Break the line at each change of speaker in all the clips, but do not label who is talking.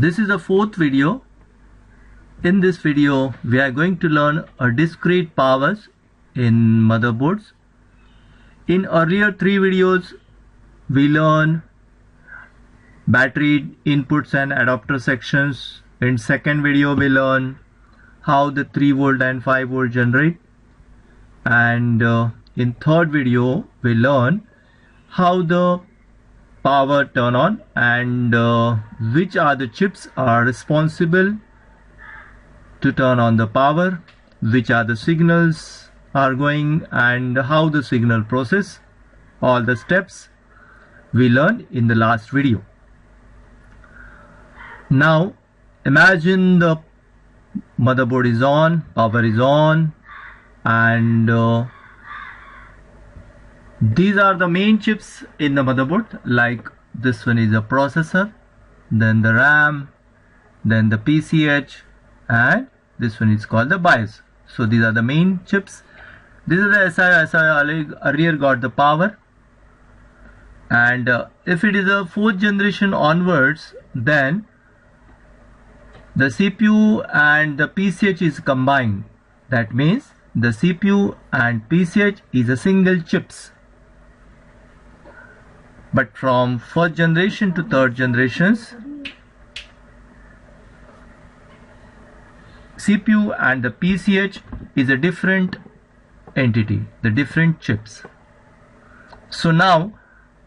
This is the fourth video. In this video, we are going to learn a discrete powers in motherboards. In earlier three videos, we learned battery inputs and adapter sections. In second video, we learn how the 3 volt and 5 volt generate. And in third video, we learn how the power turn on and which are the chips are responsible to turn on the power, which are the signals are going and how the signal process, all the steps we learned in the last video. Now imagine the motherboard is on, power is on, and these are the main chips in the motherboard. Like this one is a processor, then the RAM, then the PCH, and this one is called the BIOS. So these are the main chips. This is the SI earlier got the power, and if it is a 4th generation onwards, then the CPU and the PCH is combined. That means the CPU and PCH is a single chips. But from 1st generation to 3rd generations, CPU and the PCH is a different entity, the different chips. So now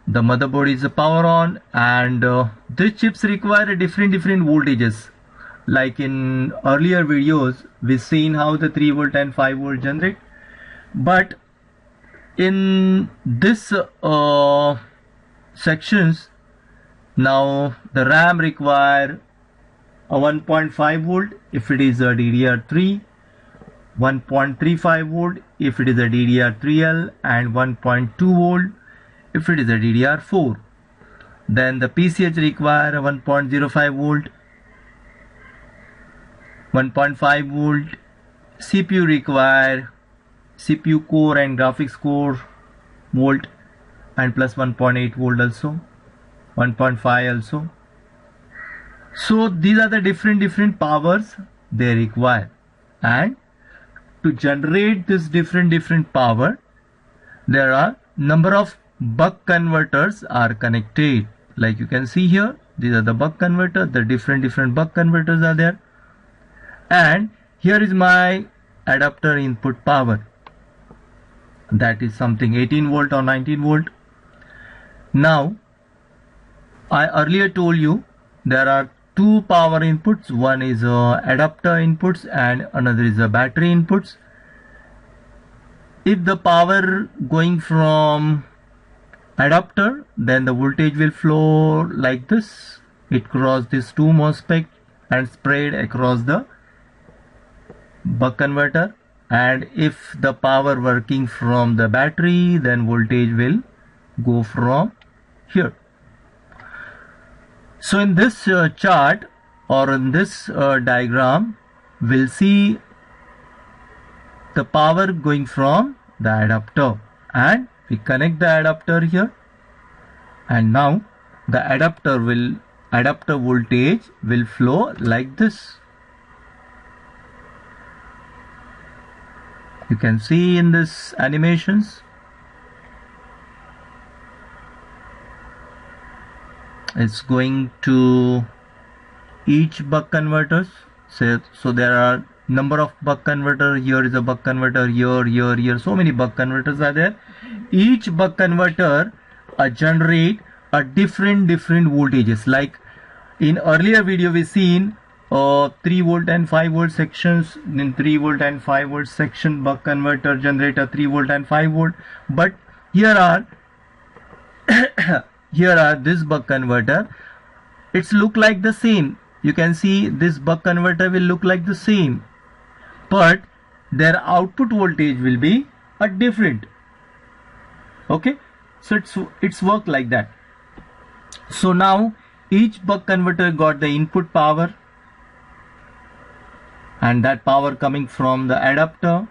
the motherboard is a power on, and these chips require a different voltages. Like in earlier videos, we've seen how the 3 volt and 5 volt generate. But in this sections, now the RAM require a 1.5 volt if it is a DDR3, 1.35 volt if it is a DDR3L, and 1.2 volt if it is a DDR4. Then the PCH require a 1.05 volt, 1.5 volt. CPU require CPU core and graphics core volt, and plus 1.8 volt also, 1.5 also. So these are the different powers they require, and to generate this different power, there are number of buck converters are connected. Like you can see here, these are the buck converter, the different buck converters are there. And here is my adapter input power, that is something 18 volt or 19 volt. Now I earlier told you there are two power inputs. One is adapter inputs and another is a battery inputs. If the power going from adapter, then the voltage will flow like this. It cross these two MOSFET and spread across the buck converter. And if the power working from the battery, then voltage will go from here. So in this chart or in this diagram, we'll see the power going from the adapter, and we connect the adapter here, and now the adapter voltage will flow like this. You can see in this animations. It's going to each buck converters. So there are number of buck converter. Here is a buck converter, here. So many buck converters are there. Each buck converter generate a different voltages. Like in earlier video we seen 3 volt and 5 volt sections. In 3 volt and 5 volt section, buck converter generate a 3 volt and 5 volt. But here are this buck converter. It's look like the same. You can see this buck converter will look like the same, but their output voltage will be a different. Okay, so it's work like that. So now each buck converter got the input power, and that power coming from the adapter.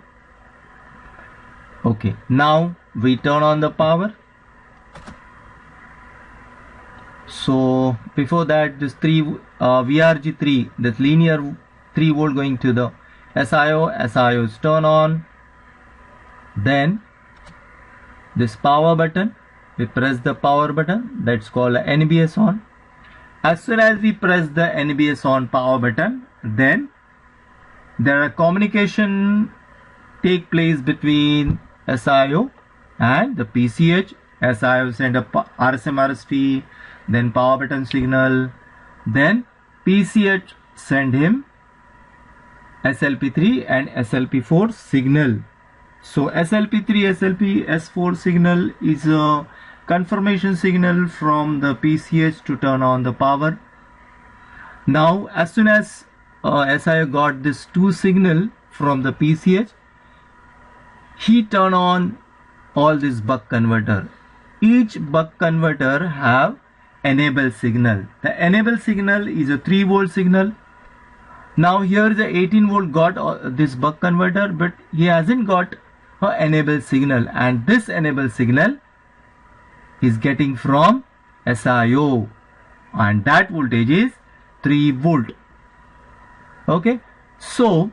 Okay, now we turn on the power. So So before that, this VRG3, this linear 3 volt going to the SIO is turn on. Then this power button, we press the power button, that's called NBS on. As soon as we press the NBS on power button, then there are communication take place between SIO and the PCH. SIO send a RSM/RST, then power button signal, then PCH send him SLP3 and SLP4 signal. So SLP3, SLP4 signal is a confirmation signal from the PCH to turn on the power. Now as soon as SIO got this 2 signal from the PCH, he turn on all this buck converter. Each buck converter have enable signal. The enable signal is a 3 volt signal. Now here the 18 volt got this buck converter, but he hasn't got a enable signal, and this enable signal is getting from SIO, and that voltage is 3 volt. Okay, so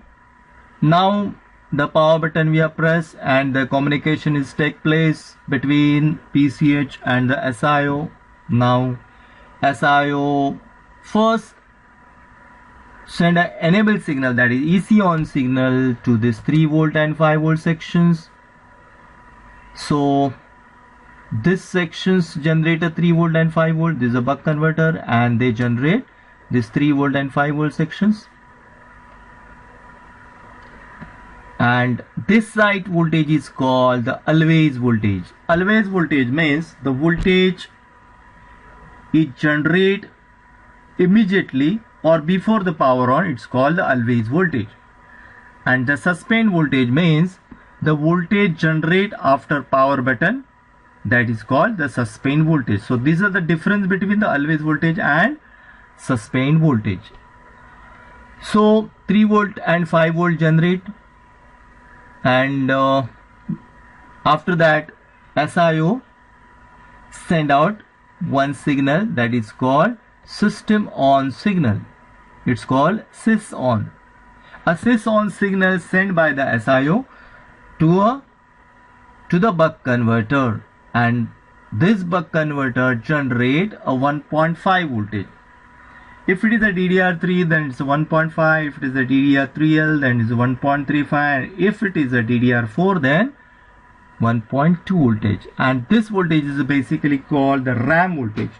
now the power button we have pressed and the communication is take place between PCH and the SIO. Now SIO first send an enable signal, that is EC on signal, to this 3 volt and 5 volt sections. So this sections generate a 3 volt and 5 volt. This is a buck converter, and they generate this 3 volt and 5 volt sections. And this side voltage is called the always voltage. Always voltage means the voltage is generate immediately or before the power on. It's called the always voltage. And the sustained voltage means the voltage generate after power button, that is called the sustained voltage. So these are the difference between the always voltage and sustained voltage. So 3 volt and 5 volt generate, and after that SIO send out one signal, that is called system on signal. It's called sys on. A sys on signal sent by the SIO to the buck converter, and this buck converter generate a 1.5 voltage. If it is a DDR3, then it's 1.5. If it is a DDR3L, then it's 1.35. If it is a DDR4, then 1.2 voltage. And this voltage is basically called the RAM voltage,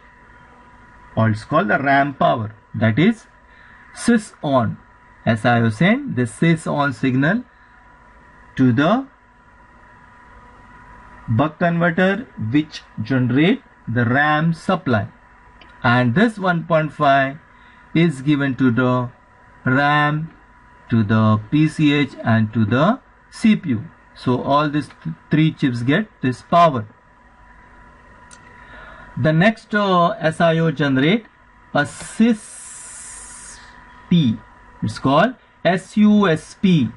or it's called the RAM power. That is sys on. SIO send the sys on signal to the buck converter, which generate the RAM supply, and this 1.5 is given to the RAM, to the PCH, and to the CPU. So all these 3 chips get this power. The next SIO generate a SysP. It's called SUSP.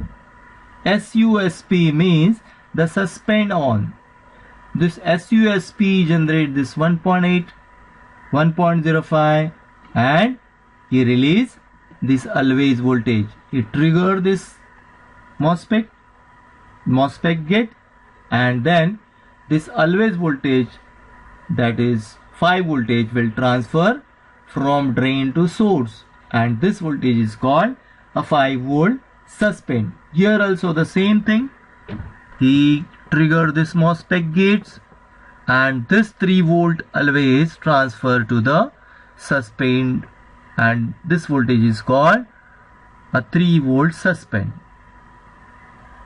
SUSP means the suspend on. This SUSP generate this 1.8, 1.05, and he release this always voltage. He trigger this MOSFET gate, and then this always voltage, that is 5 voltage, will transfer from drain to source, and this voltage is called a 5 volt suspend. Here also the same thing. He trigger this MOSFET gates, and this 3 volt always transfer to the suspend, and this voltage is called a 3 volt suspend.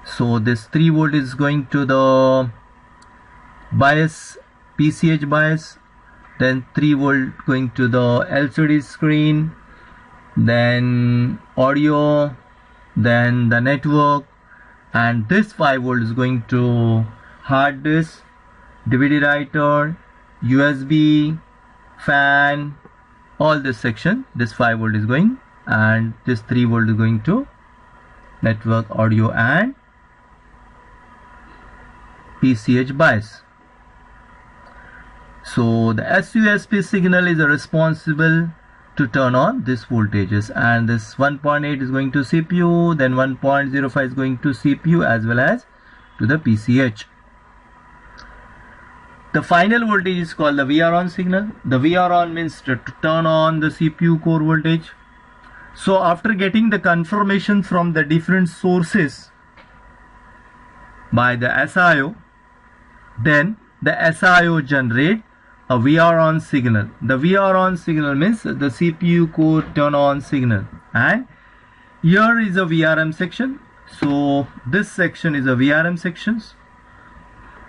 So this 3 volt is going to the bias, PCH bias, then 3 volt going to the LCD screen, then audio, then the network, and this 5 volt is going to hard disk, DVD writer, USB, fan, all this section. This 5 volt is going, and this 3 volt is going to network, audio, and PCH bias. So the SUSP signal is responsible to turn on this voltages, and this 1.8 is going to CPU, then 1.05 is going to CPU as well as to the PCH. The final voltage is called the VR on signal. The VR on means to turn on the CPU core voltage. So after getting the confirmation from the different sources by the SIO, then the SIO generate a VR on signal. The VR on signal means the CPU core turn on signal, and here is a VRM section. So this section is a VRM sections.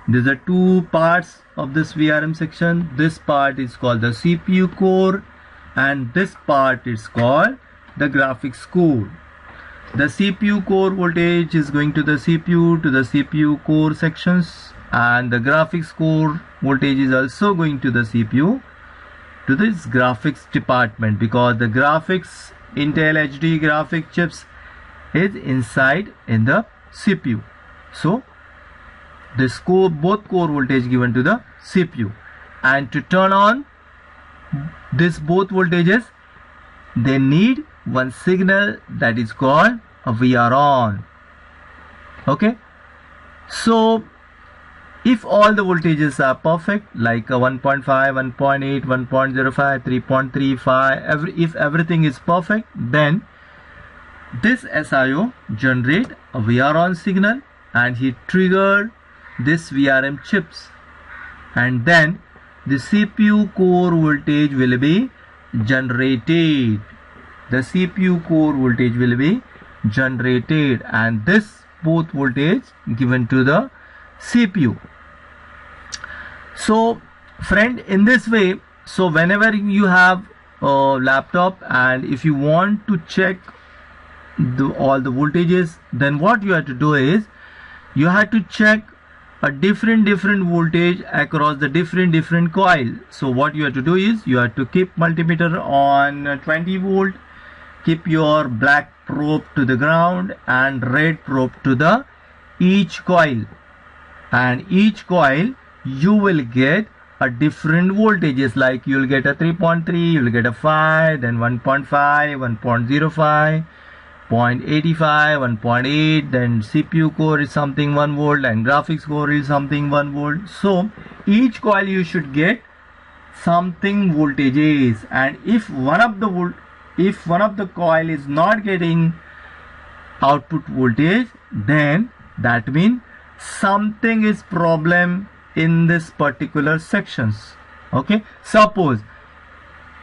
These are two parts of this VRM section. This part is called the CPU core, and this part is called the graphics core. The CPU core voltage is going to the CPU core sections, and the graphics core voltage is also going to the CPU to this graphics department, because the graphics Intel HD graphic chips is inside in the CPU. So this both core voltage given to the CPU, and to turn on this both voltages they need one signal that is called a VR on. Okay, so if all the voltages are perfect, like a 1.5, 1.8, 1.05, 3.35, if everything is perfect, then this SIO generate a VR on signal, and he triggered this VRM chips, and then the CPU core voltage will be generated. The CPU core voltage will be generated, and this both voltage given to the CPU. So friend, in this way, so whenever you have a laptop and if you want to check all the voltages, then what you have to do is you have to check a different voltage across the different coil. So what you have to do is you have to keep multimeter on 20 volt, keep your black probe to the ground and red probe to the each coil, and each coil you will get a different voltages, like you will get a 3.3, you will get a 5, then 1.5, 1.05, 0.85, 1.8, then CPU core is something 1 volt and graphics core is something 1 volt. So each coil you should get something voltages, and if one of the coil is not getting output voltage, then that means something is problem in this particular sections. Okay, suppose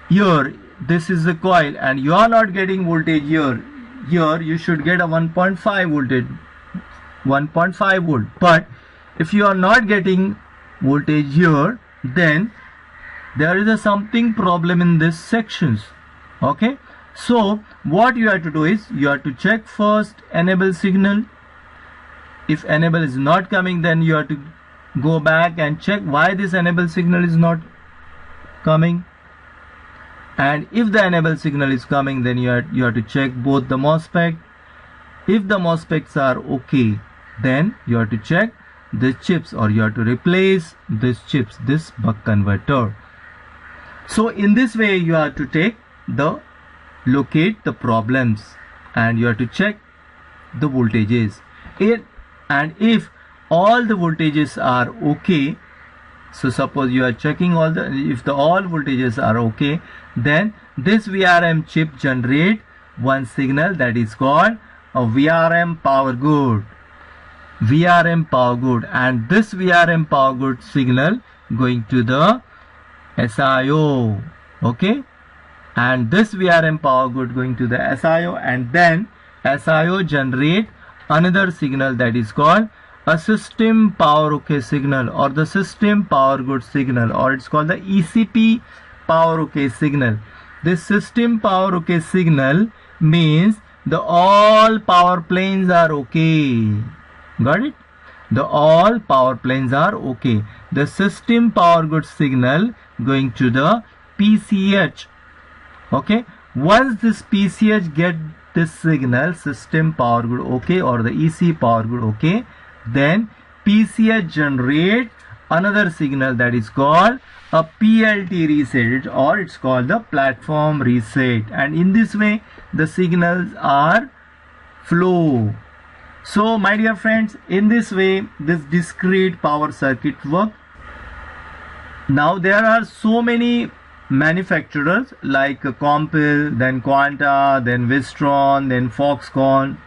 here this is the coil and you are not getting voltage here you should get a 1.5 voltage, 1.5 volt, but if you are not getting voltage here, then there is a something problem in this sections. Okay, so what you have to do is you have to check first enable signal. If enable is not coming, then you have to go back and check why this enable signal is not coming, and if the enable signal is coming, then you have to check both the MOSFET. If the MOSFETs are okay, then you have to check the chips, or you have to replace this chips, this buck converter. So in this way you have to locate the problems, and you have to check the voltages. And if all the voltages are okay, so suppose you are checking all voltages are okay, then this VRM chip generate one signal that is called a VRM power good. And this VRM power good signal going to the SIO. Okay, and this VRM power good going to the SIO, and then SIO generate another signal that is called a system power okay signal, or the system power good signal, or it's called the ECP power okay signal. This system power okay signal means the all power planes are okay. Got it? The all power planes are okay. The system power good signal going to the PCH. Okay, once this PCH get this signal system power good okay, or the EC power good okay, then PCH generate another signal that is called a PLT reset, or it's called the platform reset, and in this way the signals are flow. So my dear friends, in this way this discrete power circuit works. Now there are so many manufacturers like Compil, then Quanta, then Wistron, then Foxconn,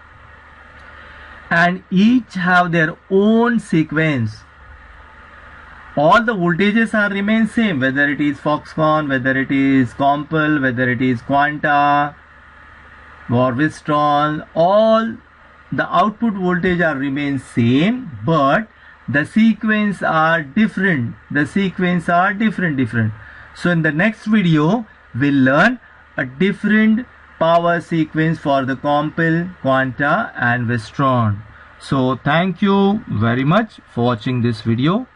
and each have their own sequence. All the voltages are remain same, whether it is Foxconn, whether it is Compil, whether it is Quanta or Wistron, all the output voltage are remain same, but the sequence are different. So in the next video we'll learn a different power sequence for the Compil, Quanta and Wistron. So thank you very much for watching this video.